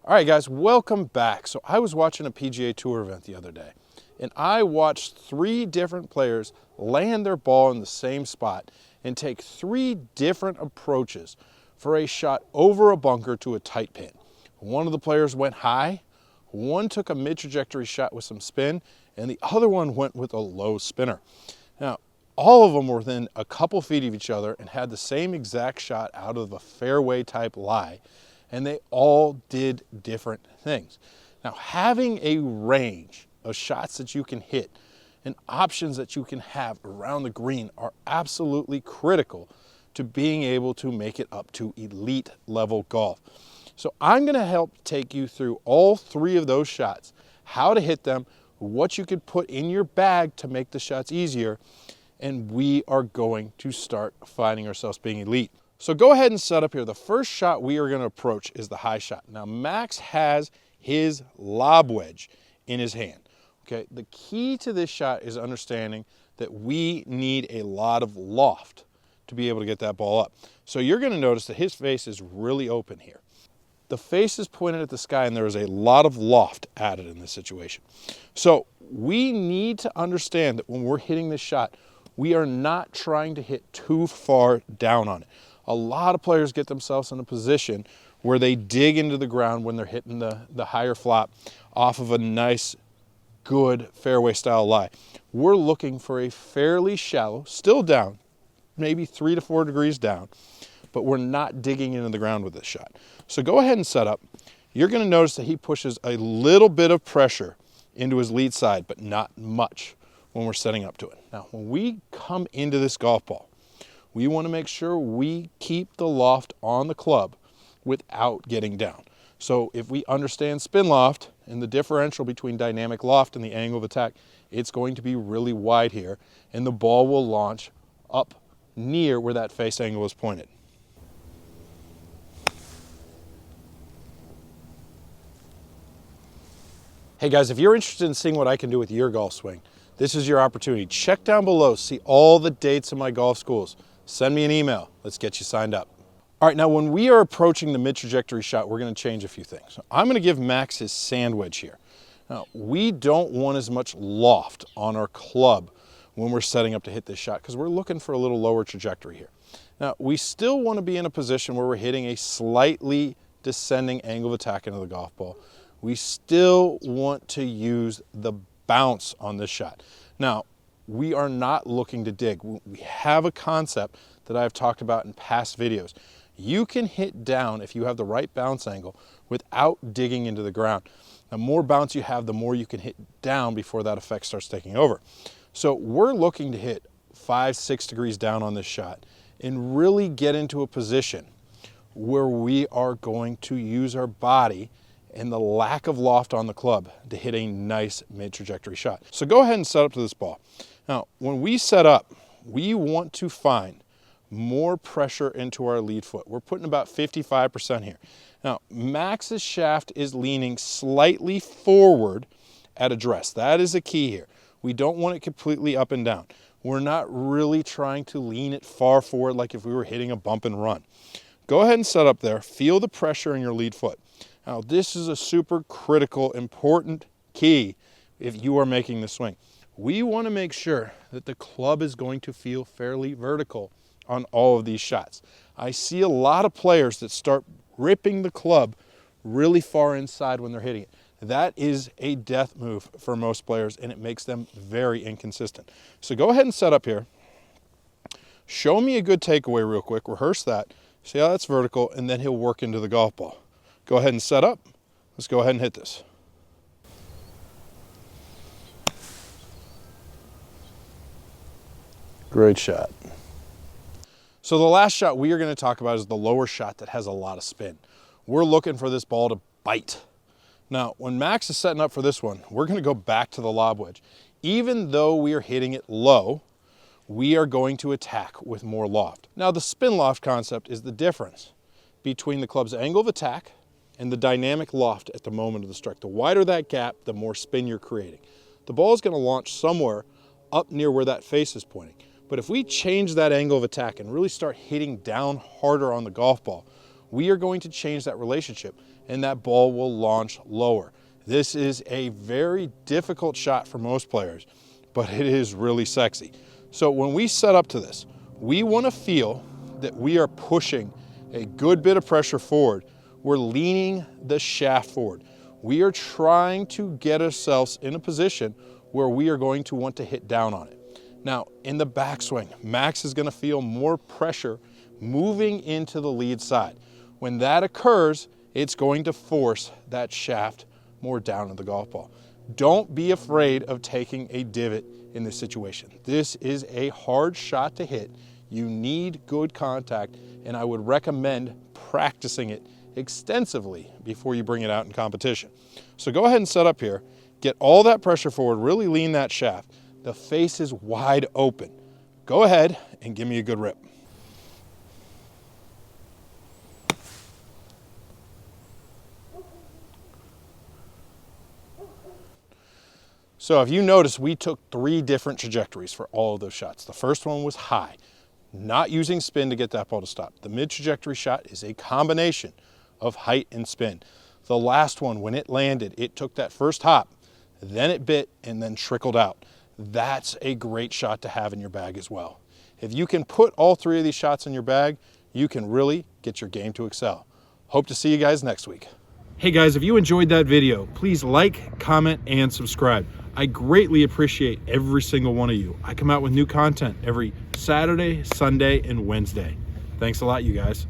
All right, guys, welcome back. So I was watching a PGA Tour event the other day, and I watched 3 different players land their ball in the same spot and take 3 different approaches for a shot over a bunker to a tight pin. One of the players went high, one took a mid-trajectory shot with some spin, and the other one went with a low spinner. Now, all of them were within a couple feet of each other and had the same exact shot out of a fairway type lie, and they all did different things. Now, having a range of shots that you can hit and options that you can have around the green are absolutely critical to being able to make it up to elite level golf. So I'm going to help take you through all 3 of those shots, how to hit them, what you could put in your bag to make the shots easier, and we are going to start finding ourselves being elite. So go ahead and set up here. The first shot we are going to approach is the high shot. Now, Max has his lob wedge in his hand. Okay, the key to this shot is understanding that we need a lot of loft to be able to get that ball up. So you're going to notice that his face is really open here. The face is pointed at the sky, and there is a lot of loft added in this situation. So we need to understand that when we're hitting this shot, we are not trying to hit too far down on it. A lot of players get themselves in a position where they dig into the ground when they're hitting the higher flop off of a nice, good fairway style lie. We're looking for a fairly shallow, still down, maybe 3 to 4 degrees down, but we're not digging into the ground with this shot. So go ahead and set up. You're going to notice that he pushes a little bit of pressure into his lead side, but not much when we're setting up to it. Now, when we come into this golf ball, we want to make sure we keep the loft on the club without getting down. So if we understand spin loft and the differential between dynamic loft and the angle of attack, it's going to be really wide here, and the ball will launch up near where that face angle is pointed. Hey guys, if you're interested in seeing what I can do with your golf swing, this is your opportunity. Check down below, see all the dates of my golf schools. Send me an email. Let's get you signed up. All right, now when we are approaching the mid-trajectory shot, we're going to change a few things. So I'm going to give Max his sand wedge here. Now, we don't want as much loft on our club when we're setting up to hit this shot because we're looking for a little lower trajectory here. Now, we still want to be in a position where we're hitting a slightly descending angle of attack into the golf ball. We still want to use the bounce on this shot. Now, we are not looking to dig. We have a concept that I've talked about in past videos. You can hit down if you have the right bounce angle without digging into the ground. The more bounce you have, the more you can hit down before that effect starts taking over. So we're looking to hit 5-6 degrees down on this shot and really get into a position where we are going to use our body and the lack of loft on the club to hit a nice mid-trajectory shot. So go ahead and set up to this ball. Now, when we set up, we want to find more pressure into our lead foot. We're putting about 55% here. Now, Max's shaft is leaning slightly forward at address. That is the key here. We don't want it completely up and down. We're not really trying to lean it far forward like if we were hitting a bump and run. Go ahead and set up there. Feel the pressure in your lead foot. Now, this is a super critical, important key if you are making the swing. We want to make sure that the club is going to feel fairly vertical on all of these shots. I see a lot of players that start ripping the club really far inside when they're hitting it. That is a death move for most players, and it makes them very inconsistent. So go ahead and set up here. Show me a good takeaway real quick. Rehearse that. See how that's vertical, and then he'll work into the golf ball. Go ahead and set up. Let's go ahead and hit this. Great shot. So the last shot we are going to talk about is the lower shot that has a lot of spin. We're looking for this ball to bite. Now, when Max is setting up for this one, we're going to go back to the lob wedge. Even though we are hitting it low, we are going to attack with more loft. Now, the spin loft concept is the difference between the club's angle of attack and the dynamic loft at the moment of the strike. The wider that gap, the more spin you're creating. The ball is going to launch somewhere up near where that face is pointing. But if we change that angle of attack and really start hitting down harder on the golf ball, we are going to change that relationship and that ball will launch lower. This is a very difficult shot for most players, but it is really sexy. So when we set up to this, we want to feel that we are pushing a good bit of pressure forward. We're leaning the shaft forward. We are trying to get ourselves in a position where we are going to want to hit down on it. Now, in the backswing, Max is going to feel more pressure moving into the lead side. When that occurs, it's going to force that shaft more down to the golf ball. Don't be afraid of taking a divot in this situation. This is a hard shot to hit. You need good contact, and I would recommend practicing it extensively before you bring it out in competition. So go ahead and set up here. Get all that pressure forward, really lean that shaft. The face is wide open. Go ahead and give me a good rip. So if you notice, we took 3 different trajectories for all of those shots. The first one was high, not using spin to get that ball to stop. The mid trajectory shot is a combination of height and spin. The last one, when it landed, it took that first hop, then it bit and then trickled out. That's a great shot to have in your bag as well. If you can put all 3 of these shots in your bag, you can really get your game to excel. Hope to see you guys next week. Hey guys, if you enjoyed that video, please like, comment, and subscribe. I greatly appreciate every single one of you. I come out with new content every Saturday, Sunday, and Wednesday. Thanks a lot, you guys.